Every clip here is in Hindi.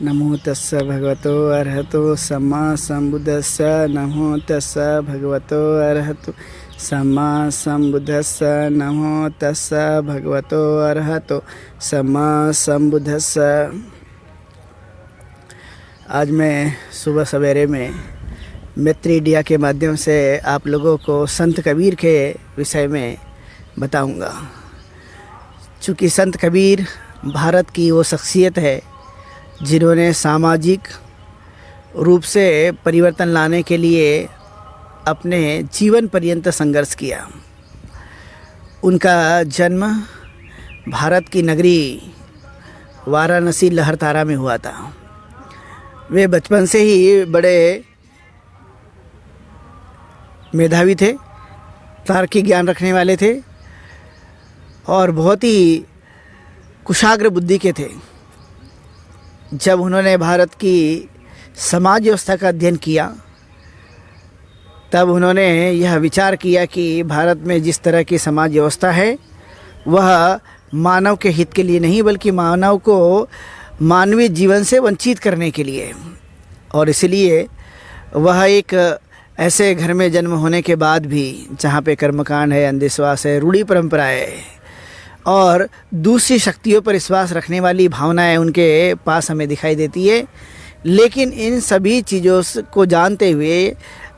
नमो तस्स भगवतो अरहतो सम्मा सम्बुद्धस्स। नमो तस्स भगवतो अरहतो सम्मा सम्बुद्धस्स। नमो तस्स भगवतो अरहतो सम्मा सम्बुद्धस्स। आज मैं सुबह सवेरे में मैत्री इंडिया के माध्यम से आप लोगों को संत कबीर के विषय में बताऊंगा। चूँकि संत कबीर भारत की वो शख्सियत है जिन्होंने सामाजिक रूप से परिवर्तन लाने के लिए अपने जीवन पर्यंत संघर्ष किया। उनका जन्म भारत की नगरी वाराणसी लहरतारा में हुआ था। वे बचपन से ही बड़े मेधावी थे, तार्किक ज्ञान रखने वाले थे और बहुत ही कुशाग्र बुद्धि के थे। जब उन्होंने भारत की समाज व्यवस्था का अध्ययन किया तब उन्होंने यह विचार किया कि भारत में जिस तरह की समाज व्यवस्था है वह मानव के हित के लिए नहीं बल्कि मानव को मानवीय जीवन से वंचित करने के लिए, और इसलिए वह एक ऐसे घर में जन्म होने के बाद भी जहाँ पे कर्मकांड है, अंधविश्वास है, रूढ़ी परंपराएं है और दूसरी शक्तियों पर विश्वास रखने वाली भावनाएं उनके पास हमें दिखाई देती है। लेकिन इन सभी चीज़ों को जानते हुए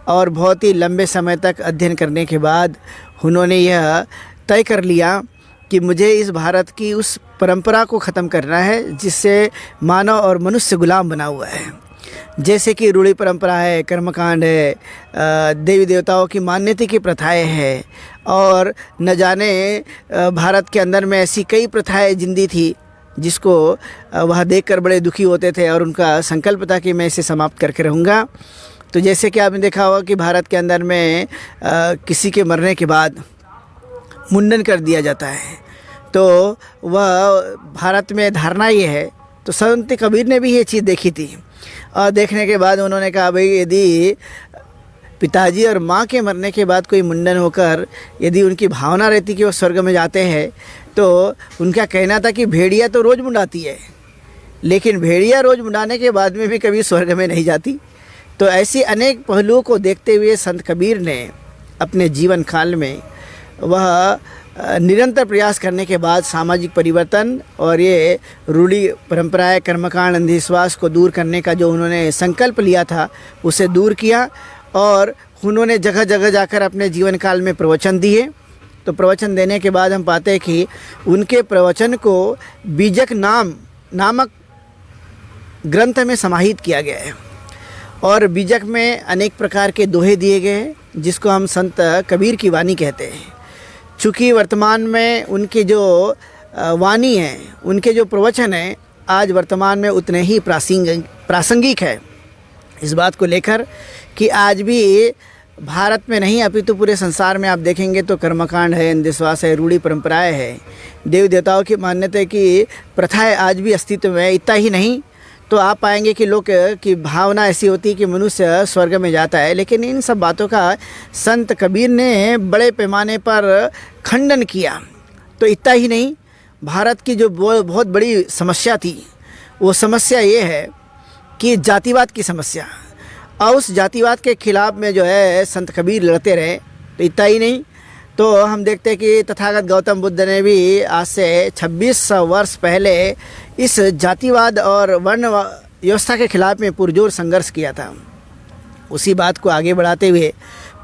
और बहुत ही लंबे समय तक अध्ययन करने के बाद उन्होंने यह तय कर लिया कि मुझे इस भारत की उस परंपरा को ख़त्म करना है जिससे मानव और मनुष्य गुलाम बना हुआ है। जैसे कि रूढ़ी परंपरा है, कर्मकांड है, देवी देवताओं की मान्यता की प्रथाएं हैं और न जाने भारत के अंदर में ऐसी कई प्रथाएं जिंदी थी जिसको वह देखकर बड़े दुखी होते थे और उनका संकल्प था कि मैं इसे समाप्त करके रहूँगा। तो जैसे कि आपने देखा होगा कि भारत के अंदर में किसी के मरने के बाद मुंडन कर दिया जाता है, तो वह भारत में धारणा ये है। तो संत कबीर ने भी ये चीज़ देखी थी और देखने के बाद उन्होंने कहा भाई यदि पिताजी और माँ के मरने के बाद कोई मुंडन होकर यदि उनकी भावना रहती कि वो स्वर्ग में जाते हैं, तो उनका कहना था कि भेड़िया तो रोज़ मुंडाती है लेकिन भेड़िया रोज़ मुंडाने के बाद में भी कभी स्वर्ग में नहीं जाती। तो ऐसी अनेक पहलुओं को देखते हुए संत कबीर ने अपने जीवन काल में वह निरंतर प्रयास करने के बाद सामाजिक परिवर्तन और ये रूढ़ी परंपराएं, कर्मकांड, अंधविश्वास को दूर करने का जो उन्होंने संकल्प लिया था उसे दूर किया और उन्होंने जगह जगह जाकर अपने जीवन काल में प्रवचन दिए। तो प्रवचन देने के बाद हम पाते हैं कि उनके प्रवचन को बीजक नामक ग्रंथ में समाहित किया गया है और बीजक में अनेक प्रकार के दोहे दिए गए हैं जिसको हम संत कबीर की वाणी कहते हैं। चूँकि वर्तमान में उनकी जो वाणी है, उनके जो प्रवचन हैं आज वर्तमान में उतने ही प्रासंगिक है इस बात को लेकर कि आज भी भारत में नहीं अपितु पूरे संसार में आप देखेंगे तो कर्मकांड है, अंधविश्वास है, रूढ़ी परंपराएं है, देवी देवताओं की मान्यता की प्रथाएं आज भी अस्तित्व में। इतना ही नहीं तो आप पाएंगे कि लोग की भावना ऐसी होती है कि मनुष्य स्वर्ग में जाता है, लेकिन इन सब बातों का संत कबीर ने बड़े पैमाने पर खंडन किया। तो इतना ही नहीं, भारत की जो बहुत बड़ी समस्या थी वो समस्या ये है कि जातिवाद की समस्या, और उस जातिवाद के खिलाफ में जो है संत कबीर लड़ते रहे। तो इतना ही नहीं तो हम देखते हैं कि तथागत गौतम बुद्ध ने भी आज से 2600 वर्ष पहले इस जातिवाद और वर्ण व्यवस्था के खिलाफ में पुरजोर संघर्ष किया था। उसी बात को आगे बढ़ाते हुए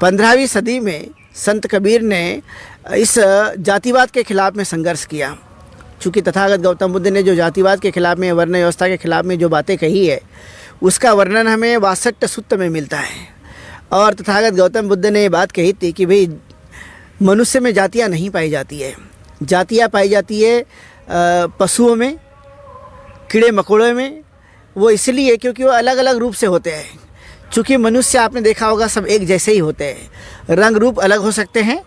15वीं सदी में संत कबीर ने इस जातिवाद के खिलाफ में संघर्ष किया। चूँकि तथागत गौतम बुद्ध ने जो जातिवाद के खिलाफ में, वर्ण व्यवस्था के खिलाफ में जो बातें कही है उसका वर्णन हमें 62 सूत्र में मिलता है। और तथागत गौतम बुद्ध ने ये बात कही थी कि भाई मनुष्य में जातियाँ नहीं पाई जाती है, जातियाँ पाई जाती है पशुओं में, कीड़े मकोड़ों में। वो इसलिए क्योंकि वो अलग अलग रूप से होते हैं। चूँकि मनुष्य आपने देखा होगा सब एक जैसे ही होते हैं, रंग रूप अलग हो सकते हैं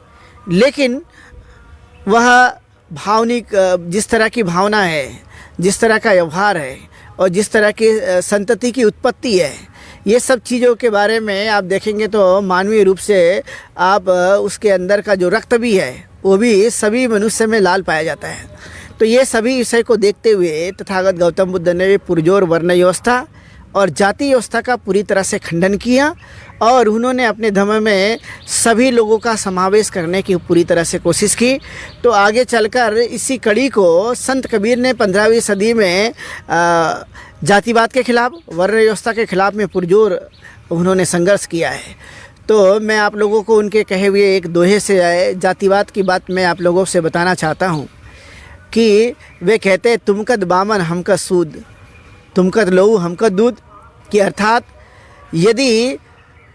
लेकिन वह भावनिक जिस तरह की भावना है, जिस तरह का व्यवहार है और जिस तरह की संतति की उत्पत्ति है, ये सब चीज़ों के बारे में आप देखेंगे तो मानवीय रूप से आप उसके अंदर का जो रक्त भी है वो भी सभी मनुष्य में लाल पाया जाता है। तो ये सभी विषय को देखते हुए तथागत गौतम बुद्ध ने पुरजोर वर्ण व्यवस्था और जाति व्यवस्था का पूरी तरह से खंडन किया और उन्होंने अपने धर्म में सभी लोगों का समावेश करने की पूरी तरह से कोशिश की। तो आगे चलकर इसी कड़ी को संत कबीर ने 15वीं सदी में जातिवाद के खिलाफ, वर्ण व्यवस्था के खिलाफ में पुरजोर उन्होंने संघर्ष किया है। तो मैं आप लोगों को उनके कहे हुए एक दोहे से जातिवाद की बात मैं आप लोगों से बताना चाहता हूँ कि वे कहते तुमकद बामन हमका सूद, तुमकद लहू हमका दूध, कि अर्थात यदि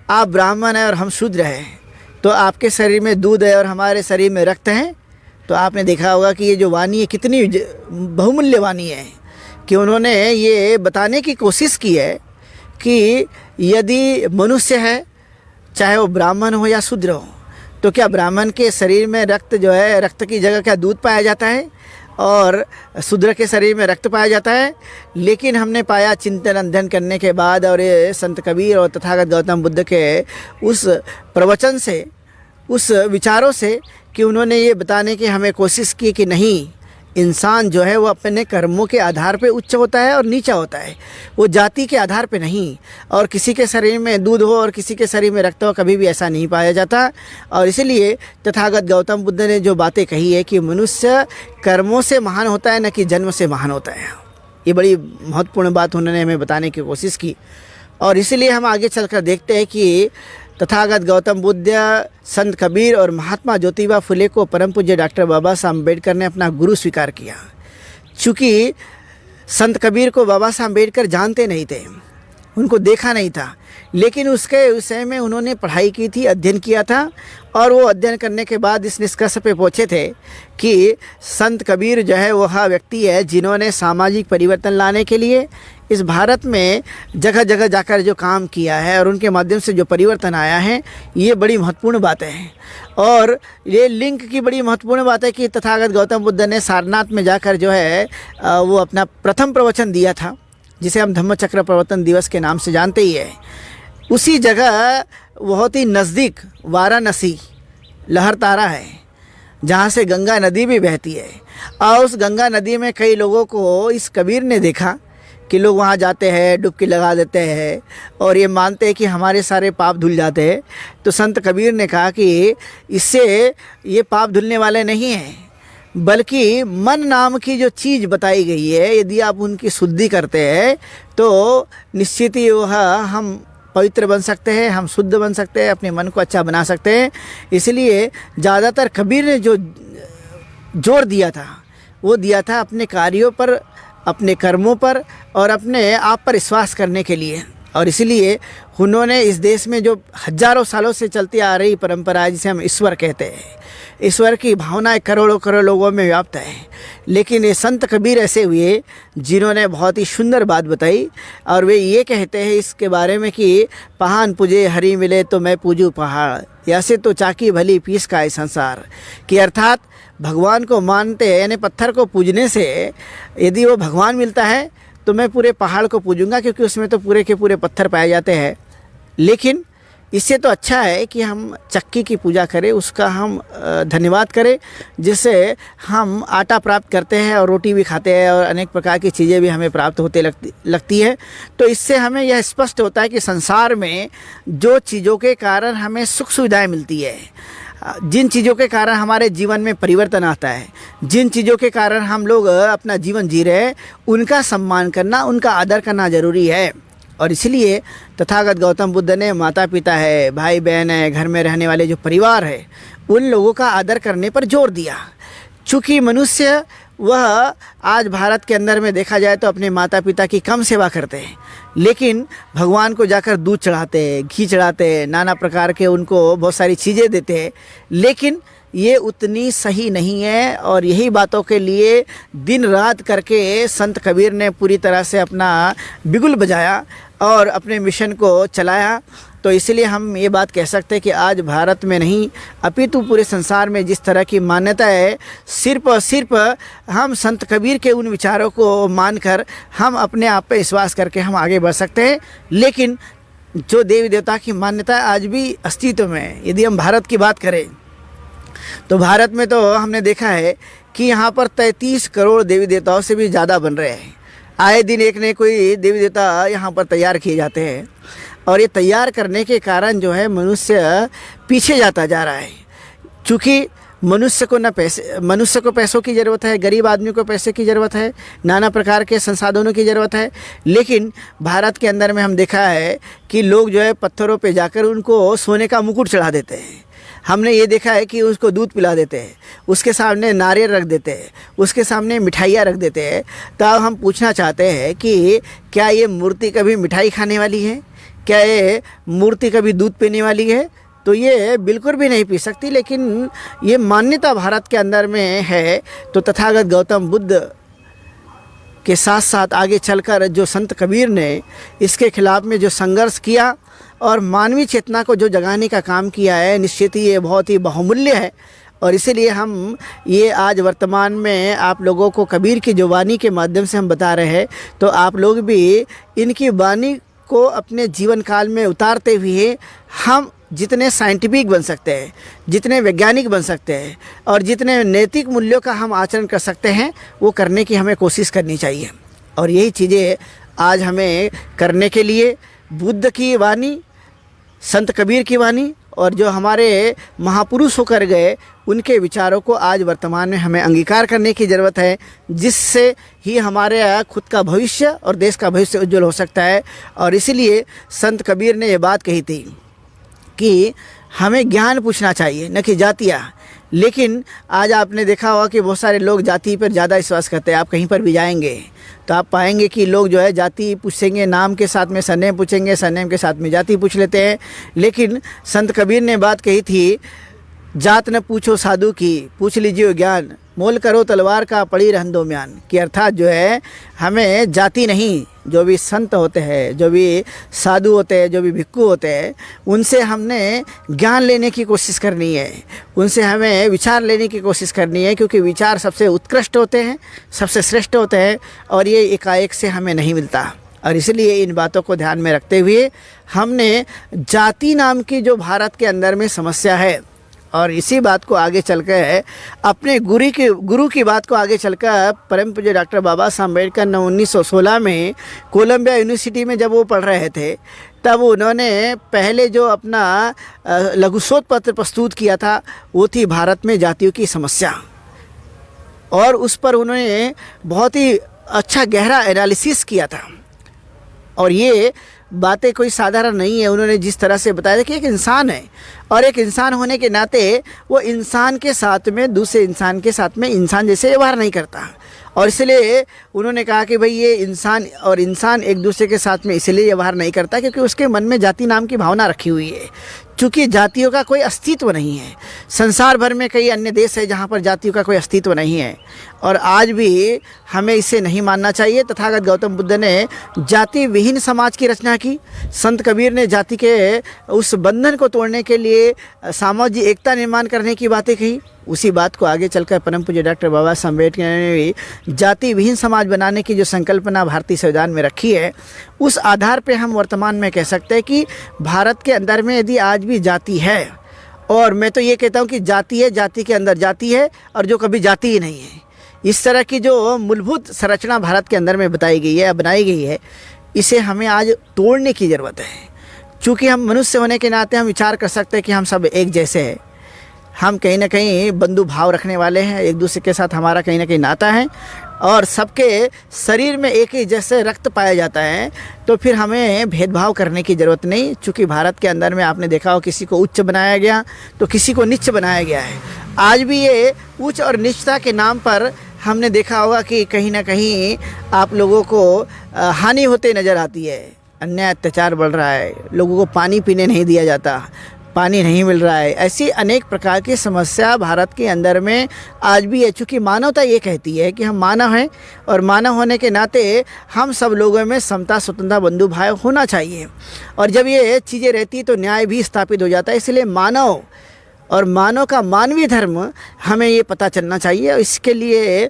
आप ब्राह्मण हैं और हम शूद्र हैं तो आपके शरीर में दूध है और हमारे शरीर में रक्त है। तो आपने देखा होगा कि ये जो वाणी है कितनी बहुमूल्य वाणी है कि उन्होंने ये बताने की कोशिश की है कि यदि मनुष्य है, चाहे वो ब्राह्मण हो या शूद्र हो, तो क्या ब्राह्मण के शरीर में रक्त जो है, रक्त की जगह क्या दूध पाया जाता है और शूद्र के शरीर में रक्त पाया जाता है। लेकिन हमने पाया चिंतन अध्ययन करने के बाद और ये संत कबीर और तथागत गौतम बुद्ध के उस प्रवचन से, उस विचारों से, कि उन्होंने ये बताने की हमें कोशिश की कि नहीं, इंसान जो है वो अपने कर्मों के आधार पे उच्च होता है और नीचा होता है, वो जाति के आधार पे नहीं। और किसी के शरीर में दूध हो और किसी के शरीर में रक्त हो, कभी भी ऐसा नहीं पाया जाता। और इसलिए तथागत गौतम बुद्ध ने जो बातें कही है कि मनुष्य कर्मों से महान होता है, न कि जन्म से महान होता है, ये बड़ी महत्वपूर्ण बात उन्होंने हमें बताने की कोशिश की। और इसलिए हम आगे चलकर देखते हैं कि तथागत गौतम बुद्ध, संत कबीर और महात्मा ज्योतिबा फुले को परम पूज्य डॉक्टर बाबा साहब अम्बेडकर ने अपना गुरु स्वीकार किया। चूँकि संत कबीर को बाबा साहब अम्बेडकर जानते नहीं थे, उनको देखा नहीं था, लेकिन उसके विषय में उन्होंने पढ़ाई की थी, अध्ययन किया था। और वो अध्ययन करने के बाद इस निष्कर्ष पे पहुँचे थे कि संत कबीर जो है वह व्यक्ति है जिन्होंने सामाजिक परिवर्तन लाने के लिए इस भारत में जगह जगह जाकर जो काम किया है और उनके माध्यम से जो परिवर्तन आया है, ये बड़ी महत्वपूर्ण बातें हैं। और ये लिंक की बड़ी महत्वपूर्ण बात है कि तथागत गौतम बुद्ध ने सारनाथ में जाकर जो है वो अपना प्रथम प्रवचन दिया था, जिसे हम धम्मचक्र प्रवर्तन दिवस के नाम से जानते ही है। उसी जगह बहुत ही नज़दीक वाराणसी लहरतारा है, जहाँ से गंगा नदी भी बहती है। और उस गंगा नदी में कई लोगों को इस कबीर ने देखा कि लोग वहाँ जाते हैं, डुबकी लगा देते हैं और ये मानते हैं कि हमारे सारे पाप धुल जाते हैं। तो संत कबीर ने कहा कि इससे ये पाप धुलने वाले नहीं हैं, बल्कि मन नाम की जो चीज़ बताई गई है, यदि आप उनकी शुद्धि करते हैं तो निश्चित ही वह हम पवित्र बन सकते हैं, हम शुद्ध बन सकते हैं, अपने मन को अच्छा बना सकते हैं। इसलिए ज़्यादातर कबीर ने जो जोर दिया था वो दिया था अपने कार्यों पर, अपने कर्मों पर और अपने आप पर विश्वास करने के लिए। और इसलिए उन्होंने इस देश में जो हजारों सालों से चलती आ रही परंपरा है, जिसे हम ईश्वर कहते हैं, ईश्वर की भावनाएं करोड़ों करोड़ लोगों में व्याप्त है। लेकिन ये संत कबीर ऐसे हुए जिन्होंने बहुत ही सुंदर बात बताई और वे ये कहते हैं इसके बारे में कि पहान पूजे हरि मिले तो मैं पूजूं पहाड़, ऐसे तो चाकी भली पीस का है संसार। कि अर्थात भगवान को मानते हैं, यानी पत्थर को पूजने से यदि वो भगवान मिलता है तो मैं पूरे पहाड़ को पूजूंगा, क्योंकि उसमें तो पूरे के पूरे पत्थर पाए जाते हैं। लेकिन इससे तो अच्छा है कि हम चक्की की पूजा करें, उसका हम धन्यवाद करें, जिससे हम आटा प्राप्त करते हैं और रोटी भी खाते हैं और अनेक प्रकार की चीज़ें भी हमें प्राप्त होते लगती है। तो इससे हमें यह स्पष्ट होता है कि संसार में जो चीज़ों के कारण हमें सुख सुविधाएं मिलती है, जिन चीज़ों के कारण हमारे जीवन में परिवर्तन आता है, जिन चीज़ों के कारण हम लोग अपना जीवन जी रहे हैं, उनका सम्मान करना, उनका आदर करना ज़रूरी है। और इसलिए तथागत गौतम बुद्ध ने माता पिता है, भाई बहन है, घर में रहने वाले जो परिवार है, उन लोगों का आदर करने पर जोर दिया। चूँकि मनुष्य वह आज भारत के अंदर में देखा जाए तो अपने माता पिता की कम सेवा करते हैं, लेकिन भगवान को जाकर दूध चढ़ाते हैं, घी चढ़ाते हैं, नाना प्रकार के उनको बहुत सारी चीज़ें देते हैं, लेकिन ये उतनी सही नहीं है। और यही बातों के लिए दिन रात करके संत कबीर ने पूरी तरह से अपना बिगुल बजाया और अपने मिशन को चलाया। तो इसलिए हम ये बात कह सकते हैं कि आज भारत में नहीं अपितु पूरे संसार में जिस तरह की मान्यता है, सिर्फ और सिर्फ हम संत कबीर के उन विचारों को मानकर हम अपने आप पे विश्वास करके हम आगे बढ़ सकते हैं। लेकिन जो देवी देवता की मान्यता आज भी अस्तित्व में है, यदि हम भारत की बात करें तो भारत में तो हमने देखा है कि यहाँ पर 33 करोड़ देवी देवताओं से भी ज़्यादा बन रहे हैं। आए दिन एक न कोई देवी देवता यहाँ पर तैयार किए जाते हैं और ये तैयार करने के कारण जो है मनुष्य पीछे जाता जा रहा है। चूँकि मनुष्य को पैसों की ज़रूरत है, गरीब आदमी को पैसे की ज़रूरत है, नाना प्रकार के संसाधनों की ज़रूरत है, लेकिन भारत के अंदर में हम देखा है कि लोग जो है पत्थरों पे जाकर उनको सोने का मुकुट चढ़ा देते हैं। हमने ये देखा है कि उसको दूध पिला देते हैं, उसके सामने नारियल रख देते हैं, उसके सामने मिठाइयाँ रख देते हैं। तब हम पूछना चाहते हैं कि क्या ये मूर्ति कभी मिठाई खाने वाली है? क्या ये मूर्ति कभी दूध पीने वाली है? तो ये बिल्कुल भी नहीं पी सकती। लेकिन ये मान्यता भारत के अंदर में है। तो तथागत गौतम बुद्ध के साथ साथ आगे चलकर जो संत कबीर ने इसके खिलाफ में जो संघर्ष किया और मानवीय चेतना को जो जगाने का काम किया है, निश्चित ही ये बहुत ही बहुमूल्य है। और इसीलिए हम ये आज वर्तमान में आप लोगों को कबीर की जो वाणी के माध्यम से हम बता रहे हैं, तो आप लोग भी इनकी वाणी को अपने जीवन काल में उतारते हुए हम जितने साइंटिफिक बन सकते हैं, जितने वैज्ञानिक बन सकते हैं और जितने नैतिक मूल्यों का हम आचरण कर सकते हैं, वो करने की हमें कोशिश करनी चाहिए। और यही चीज़ें आज हमें करने के लिए बुद्ध की वाणी, संत कबीर की वाणी और जो हमारे महापुरुष होकर गए उनके विचारों को आज वर्तमान में हमें अंगीकार करने की ज़रूरत है, जिससे ही हमारे खुद का भविष्य और देश का भविष्य उज्जवल हो सकता है। और इसीलिए संत कबीर ने ये बात कही थी कि हमें ज्ञान पूछना चाहिए, न कि जातियाँ। लेकिन आज आपने देखा होगा कि बहुत सारे लोग जाति पर ज़्यादा विश्वास करते हैं। आप कहीं पर भी जाएंगे तो आप पाएंगे कि लोग जो है जाति पूछेंगे, नाम के साथ में सरनेम पूछेंगे, सरनेम के साथ में जाति पूछ लेते हैं। लेकिन संत कबीर ने बात कही थी, जात न पूछो साधु की, पूछ लीजिए ज्ञान, मोल करो तलवार का पड़ी रहन दो म्यान। कि अर्थात जो है हमें जाति नहीं, जो भी संत होते हैं, जो भी साधु होते हैं, जो भी भिक्खु होते हैं, उनसे हमने ज्ञान लेने की कोशिश करनी है, उनसे हमें विचार लेने की कोशिश करनी है। क्योंकि विचार सबसे उत्कृष्ट होते हैं, सबसे श्रेष्ठ होते हैं और ये एकाएक से हमें नहीं मिलता। और इसलिए इन बातों को ध्यान में रखते हुए हमने जाति नाम की जो भारत के अंदर में समस्या है, और इसी बात को आगे चलकर अपने गुरु की बात को आगे चलकर परम पूज्य डॉक्टर बाबा साहब अम्बेडकर ने 1916 में कोलंबिया यूनिवर्सिटी में जब वो पढ़ रहे थे, तब उन्होंने पहले जो अपना लघु शोध पत्र प्रस्तुत किया था वो थी भारत में जातियों की समस्या। और उस पर उन्होंने बहुत ही अच्छा गहरा एनालिसिस किया था। और ये बातें कोई साधारण नहीं है। उन्होंने जिस तरह से बताया था कि एक इंसान है और एक इंसान होने के नाते वो इंसान के साथ में दूसरे इंसान के साथ में इंसान जैसे व्यवहार नहीं करता। और इसलिए उन्होंने कहा कि भाई ये इंसान और इंसान एक दूसरे के साथ में इसलिए व्यवहार नहीं करता क्योंकि उसके मन में जाति नाम की भावना रखी हुई है। चूँकि जातियों का कोई अस्तित्व नहीं है। संसार भर में कई अन्य देश है जहाँ पर जातियों का कोई अस्तित्व नहीं है और आज भी हमें इसे नहीं मानना चाहिए। तथागत गौतम बुद्ध ने जाति विहीन समाज की रचना की। संत कबीर ने जाति के उस बंधन को तोड़ने के लिए सामाजिक एकता निर्माण करने की बातें कही। उसी बात को आगे चलकर परम पूज्य डॉक्टर बाबा साहब अम्बेडकर ने भी जाति विहीन समाज बनाने की जो संकल्पना भारतीय संविधान में रखी है, उस आधार पे हम वर्तमान में कह सकते हैं कि भारत के अंदर में यदि आज भी जाति है, और मैं तो ये कहता हूँ कि जाति है, जाति के अंदर जाति है और जो कभी जाति ही नहीं है, इस तरह की जो मूलभूत संरचना भारत के अंदर में बताई गई है, बनाई गई है, इसे हमें आज तोड़ने की ज़रूरत है। चूँकि हम मनुष्य होने के नाते हम विचार कर सकते हैं कि हम सब एक जैसे हैं, हम कहीं ना कहीं बंधु भाव रखने वाले हैं, एक दूसरे के साथ हमारा कहीं ना कहीं नाता है और सबके शरीर में एक ही जैसे रक्त पाया जाता है, तो फिर हमें भेदभाव करने की ज़रूरत नहीं। चूँकि भारत के अंदर में आपने देखा हो किसी को उच्च बनाया गया तो किसी को नीच बनाया गया है। आज भी ये उच्च और नीचता के नाम पर हमने देखा होगा कि कहीं ना कहीं आप लोगों को हानि होते नज़र आती है। अन्याय अत्याचार बढ़ रहा है, लोगों को पानी पीने नहीं दिया जाता, पानी नहीं मिल रहा है, ऐसी अनेक प्रकार की समस्या भारत के अंदर में आज भी है। चूँकि मानवता ये कहती है कि हम मानव हैं और मानव होने के नाते हम सब लोगों में समता, स्वतंत्रता, बंधु भाव होना चाहिए। और जब ये चीज़ें रहती तो न्याय भी स्थापित हो जाता है। इसलिए मानव और मानव का मानवीय धर्म हमें ये पता चलना चाहिए। और इसके लिए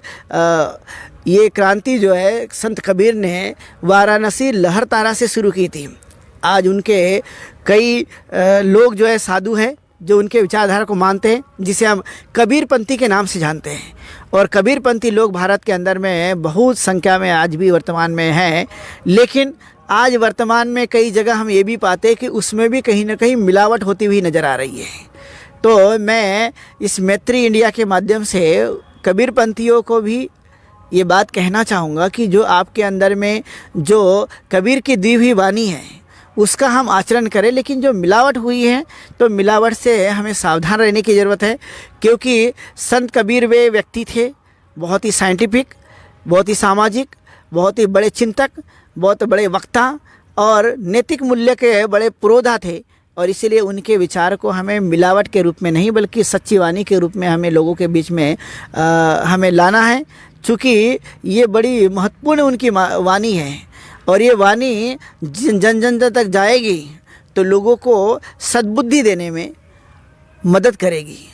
ये क्रांति जो है संत कबीर ने वाराणसी लहरतारा से शुरू की थी। आज उनके कई लोग जो है साधु हैं जो उनके विचारधारा को मानते हैं, जिसे हम कबीरपंथी के नाम से जानते हैं। और कबीरपंथी लोग भारत के अंदर में बहुत संख्या में आज भी वर्तमान में हैं। लेकिन आज वर्तमान में कई जगह हम ये भी पाते हैं कि उसमें भी कहीं ना कहीं मिलावट होती हुई नज़र आ रही है। तो मैं इस मैत्री इंडिया के माध्यम से कबीरपंथियों को भी ये बात कहना चाहूँगा कि जो आपके अंदर में जो कबीर की दी हुई वाणी है उसका हम आचरण करें, लेकिन जो मिलावट हुई है तो मिलावट से हमें सावधान रहने की ज़रूरत है। क्योंकि संत कबीर वे व्यक्ति थे बहुत ही साइंटिफिक, बहुत ही सामाजिक, बहुत ही बड़े चिंतक, बहुत बड़े वक्ता और नैतिक मूल्य के बड़े पुरोधा थे। और इसीलिए उनके विचार को हमें मिलावट के रूप में नहीं बल्कि सच्ची वाणी के रूप में हमें लोगों के बीच में हमें लाना है। चूँकि ये बड़ी महत्वपूर्ण उनकी वाणी है और ये वाणी जन जन तक जाएगी तो लोगों को सद्बुद्धि देने में मदद करेगी।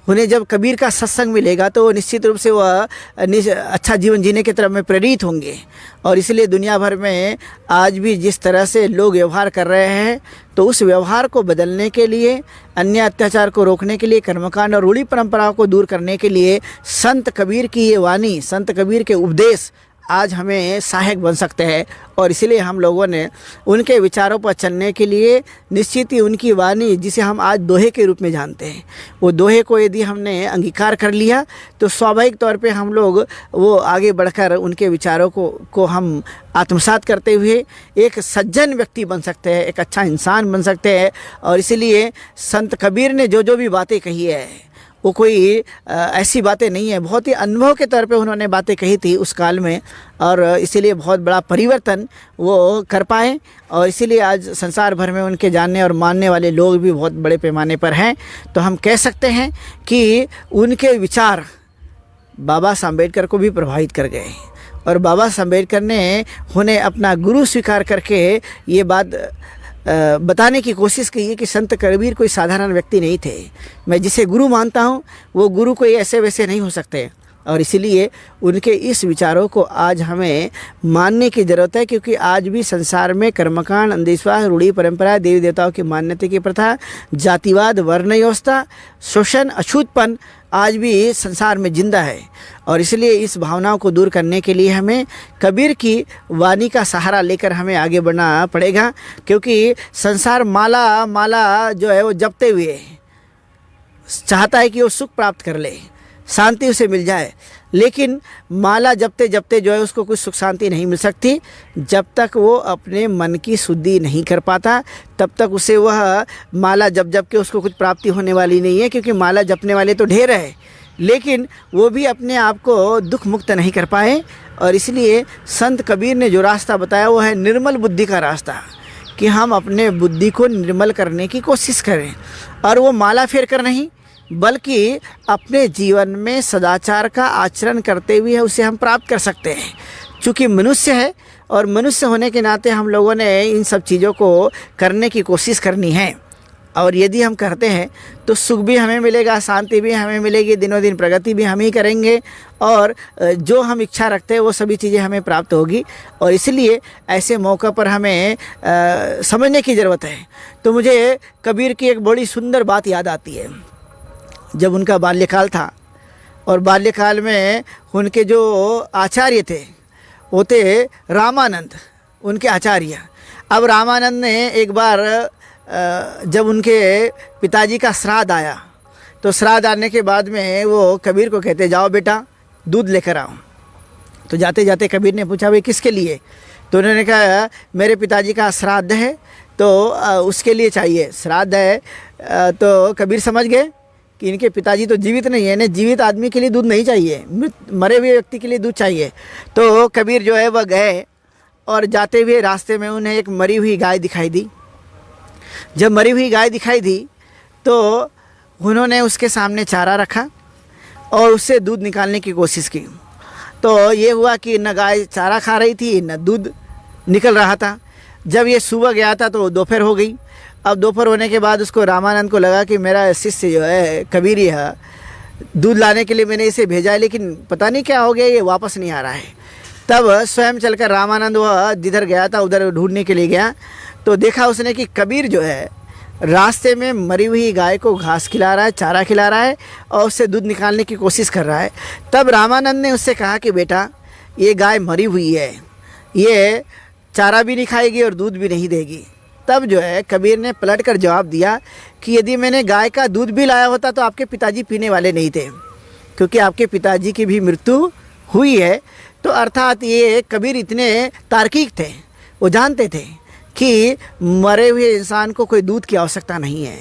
उन्हें जब कबीर का सत्संग मिलेगा तो निश्चित रूप से वह अच्छा जीवन जीने की तरफ में प्रेरित होंगे। और इसलिए दुनिया भर में आज भी जिस तरह से लोग व्यवहार कर रहे हैं तो उस व्यवहार को बदलने के लिए, अन्य अत्याचार को रोकने के लिए, कर्मकांड और रूढ़ी परंपराओं को दूर करने के लिए संत कबीर की ये वाणी, संत कबीर के उपदेश आज हमें सहायक बन सकते हैं। और इसलिए हम लोगों ने उनके विचारों पर चलने के लिए निश्चित ही उनकी वाणी, जिसे हम आज दोहे के रूप में जानते हैं, वो दोहे को यदि हमने अंगीकार कर लिया तो स्वाभाविक तौर पे हम लोग वो आगे बढ़कर उनके विचारों को हम आत्मसात करते हुए एक सज्जन व्यक्ति बन सकते हैं, एक अच्छा इंसान बन सकते हैं। और इसीलिए संत कबीर ने जो जो भी बातें कही है वो कोई ऐसी बातें नहीं है, बहुत ही अनुभव के तौर पे उन्होंने बातें कही थी उस काल में। और इसीलिए बहुत बड़ा परिवर्तन वो कर पाए और इसीलिए आज संसार भर में उनके जानने और मानने वाले लोग भी बहुत बड़े पैमाने पर हैं। तो हम कह सकते हैं कि उनके विचार बाबा साहब अम्बेडकर को भी प्रभावित कर गए और बाबा साहब अम्बेडकर ने उन्हें अपना गुरु स्वीकार करके ये बात बताने की कोशिश की है कि संत कबीर कोई साधारण व्यक्ति नहीं थे। मैं जिसे गुरु मानता हूँ वो गुरु कोई ऐसे वैसे नहीं हो सकते। और इसीलिए उनके इस विचारों को आज हमें मानने की ज़रूरत है। क्योंकि आज भी संसार में कर्मकांड, अंधविश्वास, रूढ़ी परंपरा, देवी देवताओं की मान्यता की प्रथा, जातिवाद, वर्ण व्यवस्था, शोषण, अछूतपन आज भी संसार में जिंदा है। और इसलिए इस भावनाओं को दूर करने के लिए हमें कबीर की वाणी का सहारा लेकर हमें आगे बढ़ना पड़ेगा। क्योंकि संसार माला माला जो है वो जपते हुए चाहता है कि वो सुख प्राप्त कर ले, शांति उसे मिल जाए, लेकिन माला जपते जपते जो है उसको कुछ सुख शांति नहीं मिल सकती। जब तक वो अपने मन की शुद्धि नहीं कर पाता तब तक उसे वह माला जप के उसको कुछ प्राप्ति होने वाली नहीं है। क्योंकि माला जपने वाले तो ढेर है लेकिन वो भी अपने आप को दुख मुक्त नहीं कर पाए। और इसलिए संत कबीर ने जो रास्ता बताया वो है निर्मल बुद्धि का रास्ता, कि हम अपने बुद्धि को निर्मल करने की कोशिश करें। और वो माला फेर कर नहीं बल्कि अपने जीवन में सदाचार का आचरण करते हुए उसे हम प्राप्त कर सकते हैं। चूँकि मनुष्य है और मनुष्य होने के नाते हम लोगों ने इन सब चीज़ों को करने की कोशिश करनी है। और यदि हम करते हैं तो सुख भी हमें मिलेगा, शांति भी हमें मिलेगी, दिनों दिन प्रगति भी हम ही करेंगे और जो हम इच्छा रखते हैं वो सभी चीज़ें हमें प्राप्त होगी। और इसलिए ऐसे मौक़ा पर हमें समझने की ज़रूरत है। तो मुझे कबीर की एक बड़ी सुंदर बात याद आती है। जब उनका बाल्यकाल था और बाल्यकाल में उनके जो आचार्य थे वो थे रामानंद, उनके आचार्य। अब रामानंद ने एक बार जब उनके पिताजी का श्राद्ध आया तो श्राद्ध आने के बाद में वो कबीर को कहते जाओ बेटा दूध लेकर आओ। तो जाते जाते कबीर ने पूछा भाई किसके लिए? तो उन्होंने कहा मेरे पिताजी का श्राद्ध है तो उसके लिए चाहिए। श्राद्ध है तो कबीर समझ गए कि इनके पिताजी तो जीवित नहीं है, इन्हें जीवित आदमी के लिए दूध नहीं चाहिए, मरे हुए व्यक्ति के लिए दूध चाहिए। तो कबीर जो है वह गए और जाते हुए रास्ते में उन्हें एक मरी हुई गाय दिखाई दी। जब मरी हुई गाय दिखाई दी तो उन्होंने उसके सामने चारा रखा और उससे दूध निकालने की कोशिश की। तो ये हुआ कि न गाय चारा खा रही थी न दूध निकल रहा था। जब ये सुबह गया था तो दोपहर हो गई। अब दोपहर होने के बाद उसको रामानंद को लगा कि मेरा शिष्य जो है कबीर ही है, दूध लाने के लिए मैंने इसे भेजा है लेकिन पता नहीं क्या हो गया, ये वापस नहीं आ रहा है। तब स्वयं चलकर रामानंद वह जिधर गया था उधर ढूंढने के लिए गया तो देखा उसने कि कबीर जो है रास्ते में मरी हुई गाय को घास खिला रहा है, चारा खिला रहा है और उससे दूध निकालने की कोशिश कर रहा है। तब रामानंद ने उससे कहा कि बेटा, ये गाय मरी हुई है, ये चारा भी नहीं खाएगी और दूध भी नहीं देगी। तब जो है कबीर ने पलट कर जवाब दिया कि यदि मैंने गाय का दूध भी लाया होता तो आपके पिताजी पीने वाले नहीं थे, क्योंकि आपके पिताजी की भी मृत्यु हुई है। तो अर्थात ये कबीर इतने तार्किक थे, वो जानते थे कि मरे हुए इंसान को कोई दूध की आवश्यकता नहीं है।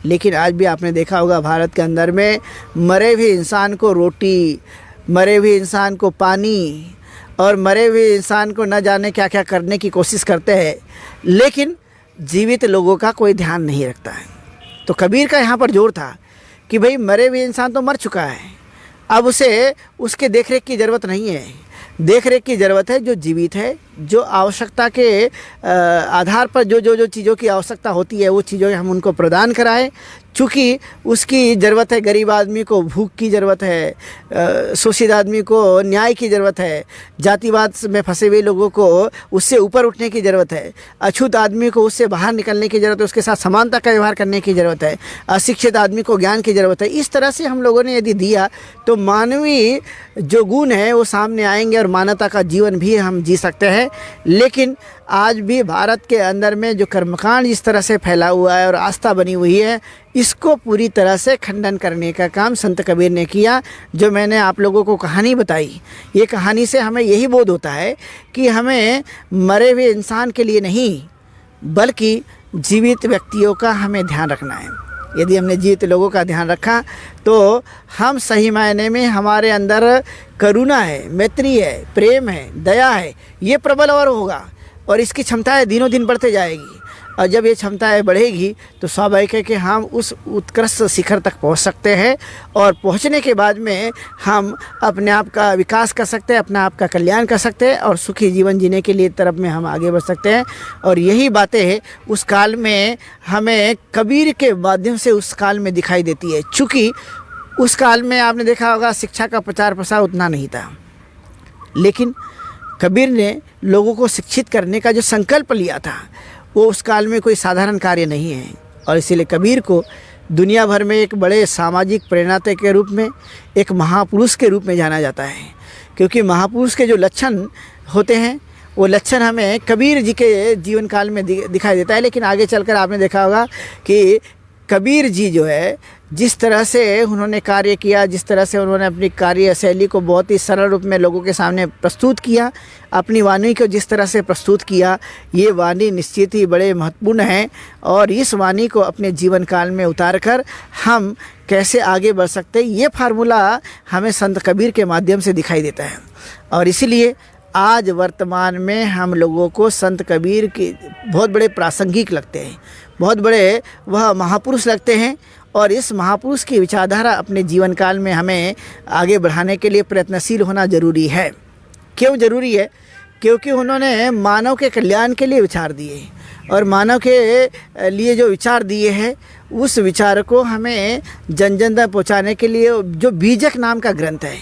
लेकिन आज भी आपने देखा होगा भारत के अंदर में मरे हुए इंसान को रोटी, मरे हुए इंसान को पानी और मरे हुए इंसान को न जाने क्या क्या करने की कोशिश करते हैं, लेकिन जीवित लोगों का कोई ध्यान नहीं रखता है। तो कबीर का यहाँ पर जोर था कि भाई मरे हुए इंसान तो मर चुका है, अब उसे उसके देखरेख की ज़रूरत नहीं है। देखरेख की ज़रूरत है जो जीवित है, जो आवश्यकता के आधार पर जो चीज़ों की आवश्यकता होती है वो चीज़ें हम उनको प्रदान कराएं। चूँकि उसकी ज़रूरत है, गरीब आदमी को भूख की ज़रूरत है, शोषित आदमी को न्याय की ज़रूरत है, जातिवाद में फंसे हुए लोगों को उससे ऊपर उठने की ज़रूरत है, अछूत आदमी को उससे बाहर निकलने की ज़रूरत है, उसके साथ समानता का व्यवहार करने की ज़रूरत है, अशिक्षित आदमी को ज्ञान की ज़रूरत है। इस तरह से हम लोगों ने यदि दिया तो मानवीय जो गुण है वो सामने आएंगे और मानवता का जीवन भी हम जी सकते हैं। लेकिन आज भी भारत के अंदर में जो कर्मकांड जिस तरह से फैला हुआ है और आस्था बनी हुई है, इसको पूरी तरह से खंडन करने का काम संत कबीर ने किया। जो मैंने आप लोगों को कहानी बताई, ये कहानी से हमें यही बोध होता है कि हमें मरे हुए इंसान के लिए नहीं बल्कि जीवित व्यक्तियों का हमें ध्यान रखना है। यदि हमने जीवित लोगों का ध्यान रखा तो हम सही मायने में हमारे अंदर करुणा है, मैत्री है, प्रेम है, दया है, ये प्रबल और होगा और इसकी क्षमताएं दिनों दिन बढ़ते जाएगी। और जब ये क्षमताएं बढ़ेगी तो स्वाभाविक है कि हम उस उत्कृष्ट शिखर तक पहुंच सकते हैं और पहुंचने के बाद में हम अपने आप का विकास कर सकते हैं, अपने आप का कल्याण कर सकते हैं और सुखी जीवन जीने के लिए तरफ में हम आगे बढ़ सकते हैं। और यही बातें उस काल में हमें कबीर के माध्यम से उस काल में दिखाई देती है। चूँकि उस काल में आपने देखा होगा शिक्षा का प्रचार प्रसार उतना नहीं था, लेकिन कबीर ने लोगों को शिक्षित करने का जो संकल्प लिया था वो उस काल में कोई साधारण कार्य नहीं है। और इसीलिए कबीर को दुनिया भर में एक बड़े सामाजिक प्रेरणाते के रूप में, एक महापुरुष के रूप में जाना जाता है। क्योंकि महापुरुष के जो लक्षण होते हैं वो लक्षण हमें कबीर जी के जीवन काल में दिखाई देता है। लेकिन आगे चलकर आपने देखा होगा कि कबीर जी जो है जिस तरह से उन्होंने कार्य किया, जिस तरह से उन्होंने अपनी कार्य शैली को बहुत ही सरल रूप में लोगों के सामने प्रस्तुत किया, अपनी वाणी को जिस तरह से प्रस्तुत किया, ये वाणी निश्चित ही बड़े महत्वपूर्ण है। और इस वाणी को अपने जीवन काल में उतार कर हम कैसे आगे बढ़ सकते हैं, ये फार्मूला हमें संत कबीर के माध्यम से दिखाई देता है। और इसीलिए आज वर्तमान में हम लोगों को संत कबीर के बहुत बड़े प्रासंगिक लगते हैं, बहुत बड़े वह महापुरुष लगते हैं। और इस महापुरुष की विचारधारा अपने जीवन काल में हमें आगे बढ़ाने के लिए प्रयत्नशील होना ज़रूरी है। क्यों ज़रूरी है? क्योंकि उन्होंने मानव के कल्याण के लिए विचार दिए और मानव के लिए जो विचार दिए हैं उस विचार को हमें जन जन तक पहुँचाने के लिए जो बीजक नाम का ग्रंथ है,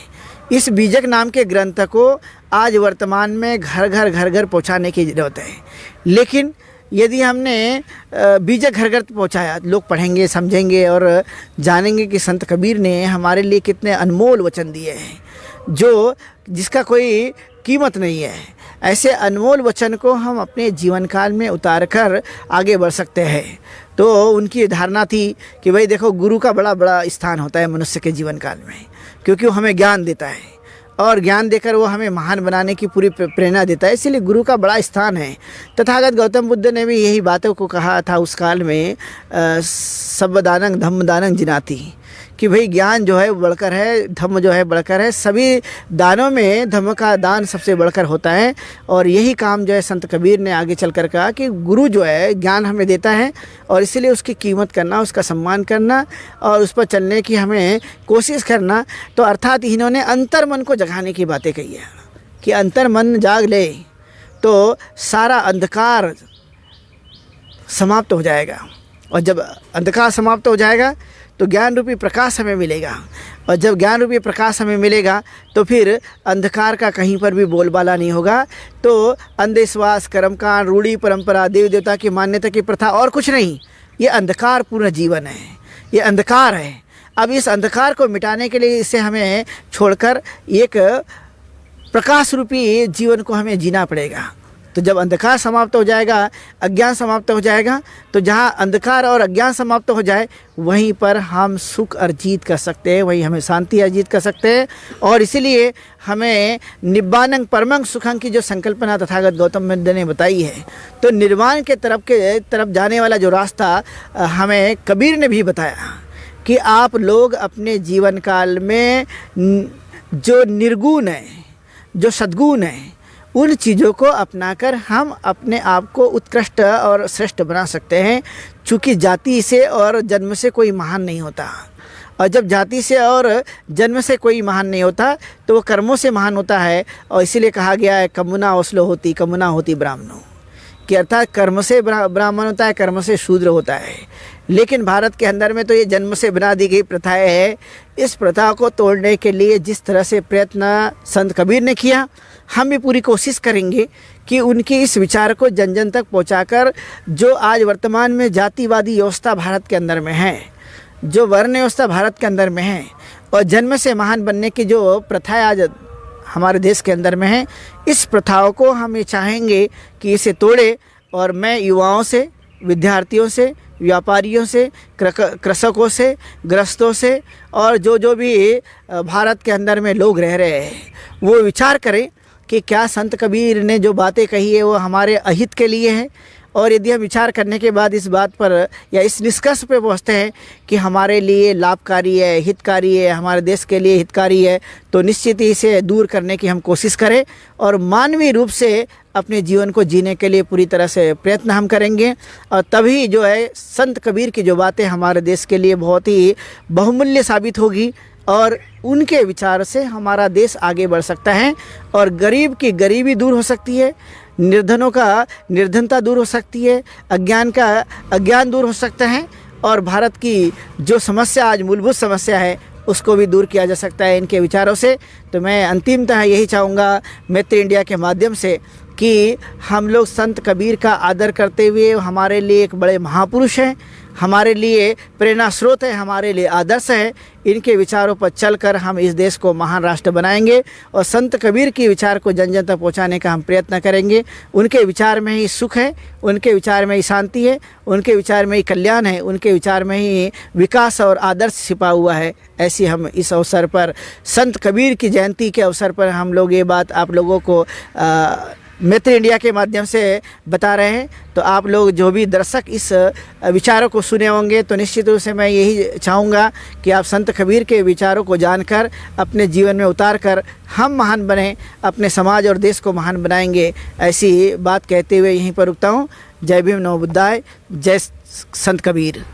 इस बीजक नाम के ग्रंथ को आज वर्तमान में घर घर पहुँचाने की ज़रूरत है। लेकिन यदि हमने बीजक घर घर पहुँचाया, लोग पढ़ेंगे, समझेंगे और जानेंगे कि संत कबीर ने हमारे लिए कितने अनमोल वचन दिए हैं जो जिसका कोई कीमत नहीं है। ऐसे अनमोल वचन को हम अपने जीवन काल में उतार कर आगे बढ़ सकते हैं। तो उनकी धारणा थी कि भाई देखो, गुरु का बड़ा स्थान होता है मनुष्य के जीवन काल में, क्योंकि वो हमें ज्ञान देता है और ज्ञान देकर वो हमें महान बनाने की पूरी प्रेरणा देता है। इसीलिए गुरु का बड़ा स्थान है। तथागत गौतम बुद्ध ने भी यही बातों को कहा था उस काल में, सब्बदानंग धम्मदानंग जिनाति, कि भाई ज्ञान जो है बढ़कर है, धम्म जो है बढ़कर है। सभी दानों में धम्म का दान सबसे बढ़कर होता है। और यही काम जो है संत कबीर ने आगे चलकर कहा कि गुरु जो है ज्ञान हमें देता है और इसीलिए उसकी कीमत करना, उसका सम्मान करना और उस पर चलने की हमें कोशिश करना। तो अर्थात इन्होंने अंतर मन को जगाने की बातें कही है कि अंतर मन जाग ले तो सारा अंधकार समाप्त हो जाएगा। और जब अंधकार समाप्त हो जाएगा तो ज्ञान रूपी प्रकाश हमें मिलेगा। और जब ज्ञान रूपी प्रकाश हमें मिलेगा तो फिर अंधकार का कहीं पर भी बोलबाला नहीं होगा। तो अंधविश्वास, कर्मकांड, रूढ़ी परंपरा, देवी देवता की मान्यता की प्रथा और कुछ नहीं, ये अंधकारपूर्ण जीवन है, ये अंधकार है। अब इस अंधकार को मिटाने के लिए इसे हमें छोड़कर एक प्रकाश रूपी जीवन को हमें जीना पड़ेगा। तो जब अंधकार समाप्त हो जाएगा, अज्ञान समाप्त हो जाएगा, तो जहाँ अंधकार और अज्ञान समाप्त हो जाए वहीं पर हम सुख अर्जित कर सकते हैं, वहीं हमें शांति अर्जित कर सकते हैं। और इसीलिए हमें निब्बानं परमं सुखं की जो संकल्पना तथागत गौतम बुद्ध ने बताई है, तो निर्वाण के तरफ जाने वाला जो रास्ता हमें कबीर ने भी बताया कि आप लोग अपने जीवन काल में जो निर्गुण है, जो सद्गुण है, उन चीज़ों को अपनाकर हम अपने आप को उत्कृष्ट और श्रेष्ठ बना सकते हैं। चूँकि जाति से और जन्म से कोई महान नहीं होता, और जब जाति से और जन्म से कोई महान नहीं होता तो वो कर्मों से महान होता है। और इसीलिए कहा गया है कमुना ओसलो होती कमुना होती ब्राह्मणों, कि अर्थात कर्म से ब्राह्मण होता है, कर्म से शूद्र होता है। लेकिन भारत के अंदर में तो ये जन्म से बना दी गई प्रथाएं है। इस प्रथा को तोड़ने के लिए जिस तरह से प्रयत्न संत कबीर ने किया, हम भी पूरी कोशिश करेंगे कि उनके इस विचार को जन जन तक पहुंचाकर जो आज वर्तमान में जातिवादी व्यवस्था भारत के अंदर में है, जो वर्ण व्यवस्था भारत के अंदर में है, और जन्म से महान बनने की जो प्रथाएं आज हमारे देश के अंदर में है, इस प्रथाओं को हम ये चाहेंगे कि इसे तोड़े। और मैं युवाओं से, विद्यार्थियों से, व्यापारियों से, कृषकों से, गृहस्थों से और जो भी भारत के अंदर में लोग रह रहे हैं, वो विचार करें कि क्या संत कबीर ने जो बातें कही है वो हमारे अहित के लिए है। और यदि हम विचार करने के बाद इस बात पर या इस निष्कर्ष पे पहुंचते हैं कि हमारे लिए लाभकारी है, हितकारी है, हमारे देश के लिए हितकारी है, तो निश्चित ही इसे दूर करने की हम कोशिश करें और मानवीय रूप से अपने जीवन को जीने के लिए पूरी तरह से प्रयत्न हम करेंगे। और तभी जो है संत कबीर की जो बातें हमारे देश के लिए बहुत ही बहुमूल्य साबित होगी और उनके विचार से हमारा देश आगे बढ़ सकता है और गरीब की गरीबी दूर हो सकती है, निर्धनों का निर्धनता दूर हो सकती है, अज्ञान का अज्ञान दूर हो सकता है और भारत की जो समस्या आज मूलभूत समस्या है उसको भी दूर किया जा सकता है इनके विचारों से। तो मैं अंतिमतः यही चाहूँगा मैत्री इंडिया के माध्यम से कि हम लोग संत कबीर का आदर करते हुए, हमारे लिए एक बड़े महापुरुष हैं, हमारे लिए प्रेरणा स्रोत है, हमारे लिए आदर्श है, इनके विचारों पर चलकर हम इस देश को महान राष्ट्र बनाएंगे और संत कबीर के विचार को जन जन तक पहुँचाने का हम प्रयत्न करेंगे। उनके विचार में ही सुख है, उनके विचार में ही शांति है, उनके विचार में ही कल्याण है, उनके विचार में ही विकास और आदर्श छिपा हुआ है। ऐसी हम इस अवसर पर संत कबीर की जयंती के अवसर पर हम लोग ये बात आप लोगों को मैत्री इंडिया के माध्यम से बता रहे हैं। तो आप लोग जो भी दर्शक इस विचारों को सुने होंगे तो निश्चित रूप से मैं यही चाहूँगा कि आप संत कबीर के विचारों को जानकर अपने जीवन में उतार कर हम महान बने, अपने समाज और देश को महान बनाएंगे। ऐसी बात कहते हुए यहीं पर रुकता हूँ। जय भीम, नमो बुद्धाय, जय संत कबीर।